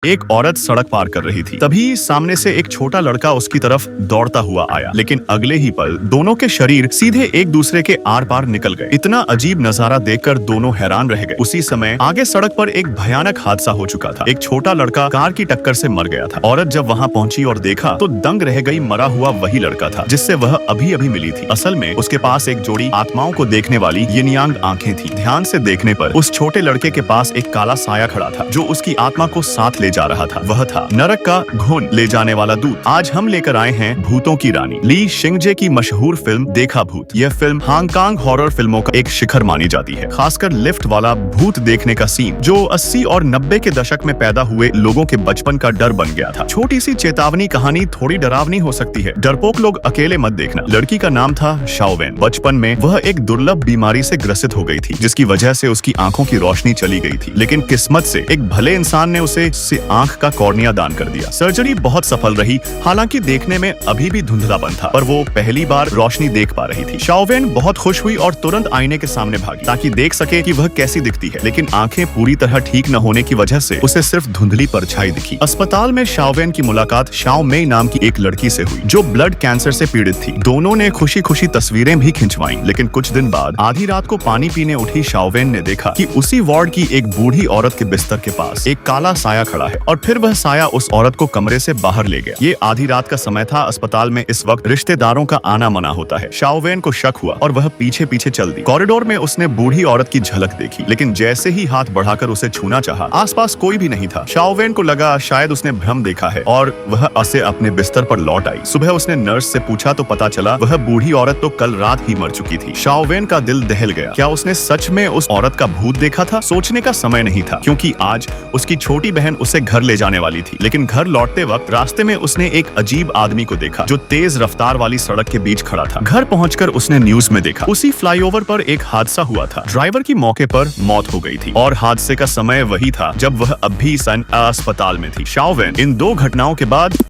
एक औरत सड़क पार कर रही थी। तभी सामने से एक छोटा लड़का उसकी तरफ दौड़ता हुआ आया, लेकिन अगले ही पल दोनों के शरीर सीधे एक दूसरे के आर पार निकल गए। इतना अजीब नजारा देखकर दोनों हैरान रह गए। उसी समय आगे सड़क पर एक भयानक हादसा हो चुका था। एक छोटा लड़का कार की टक्कर से मर गया था। औरत जब वहां पहुंची और देखा तो दंग रह गई। मरा हुआ वही लड़का था जिससे वह अभी अभी मिली थी। असल में उसके पास एक जोड़ी आत्माओं को देखने वाली यिन यांग आंखें थी। ध्यान से देखने पर उस छोटे लड़के के पास एक काला साया खड़ा था जो उसकी आत्मा को साथ ले जा रहा था। वह था नरक का घुन ले जाने वाला दूत। आज हम लेकर आए हैं भूतों की रानी ली शिंगजे की मशहूर फिल्म देखा भूत। यह फिल्म हांगकांग हॉरर फिल्मों का एक शिखर मानी जाती है, खासकर लिफ्ट वाला भूत देखने का सीन जो 80 और 90 के दशक में पैदा हुए लोगों के बचपन का डर बन गया था। छोटी सी चेतावनी, कहानी थोड़ी डरावनी हो सकती है। डरपोक लोग अकेले मत देखना। लड़की का नाम था शाओवेन। बचपन में वह एक दुर्लभ बीमारी से ग्रसित हो गई थी जिसकी वजह से उसकी आंखों की रोशनी चली गई थी, लेकिन किस्मत से एक भले इंसान ने उसे आंख का कॉर्निया दान कर दिया। सर्जरी बहुत सफल रही, हालांकि देखने में अभी भी धुंधलापन था, पर वो पहली बार रोशनी देख पा रही थी। शाओवेन बहुत खुश हुई और तुरंत आईने के सामने भागी ताकि देख सके कि वह कैसी दिखती है, लेकिन आंखें पूरी तरह ठीक न होने की वजह से उसे सिर्फ धुंधली परछाई दिखी। अस्पताल में शाओवेन की मुलाकात शाओ मेई नाम की एक लड़की से हुई जो ब्लड कैंसर से पीड़ित थी। दोनों ने खुशी खुशी तस्वीरें भी खिंचवाई, लेकिन कुछ दिन बाद आधी रात को पानी पीने उठी शाओवेन ने देखा कि उसी वार्ड की एक बूढ़ी औरत के बिस्तर के पास एक काला साया खड़ा है और फिर वह साया उस औरत को कमरे से बाहर ले गया। ये आधी रात का समय था। अस्पताल में इस वक्त रिश्तेदारों का आना मना होता है। शाओवेन को शक हुआ और वह पीछे पीछे चल दी। कॉरिडोर में उसने बूढ़ी औरत की झलक देखी, लेकिन जैसे ही हाथ बढ़ाकर उसे छूना चाहा, आसपास कोई भी नहीं था। शाओवेन को लगा शायद उसने भ्रम देखा है और वह उसे अपने बिस्तर पर लौट आई। सुबह उसने नर्स से पूछा तो पता चला वह बूढ़ी औरत तो कल रात ही मर चुकी थी। शाओवेन का दिल दहल गया। क्या उसने सच में उस औरत का भूत देखा था? सोचने का समय नहीं था, क्योंकि आज उसकी छोटी बहन उसे घर ले जाने वाली थी। लेकिन घर लौटते वक्त रास्ते में उसने एक अजीब आदमी को देखा जो तेज रफ्तार वाली सड़क के बीच खड़ा था। घर पहुंचकर उसने न्यूज में देखा उसी फ्लाईओवर पर एक हादसा हुआ था। ड्राइवर की मौके पर मौत हो गई थी और हादसे का समय वही था जब वह अब भी अस्पताल में थी। शाओवेन इन दो घटनाओं के बाद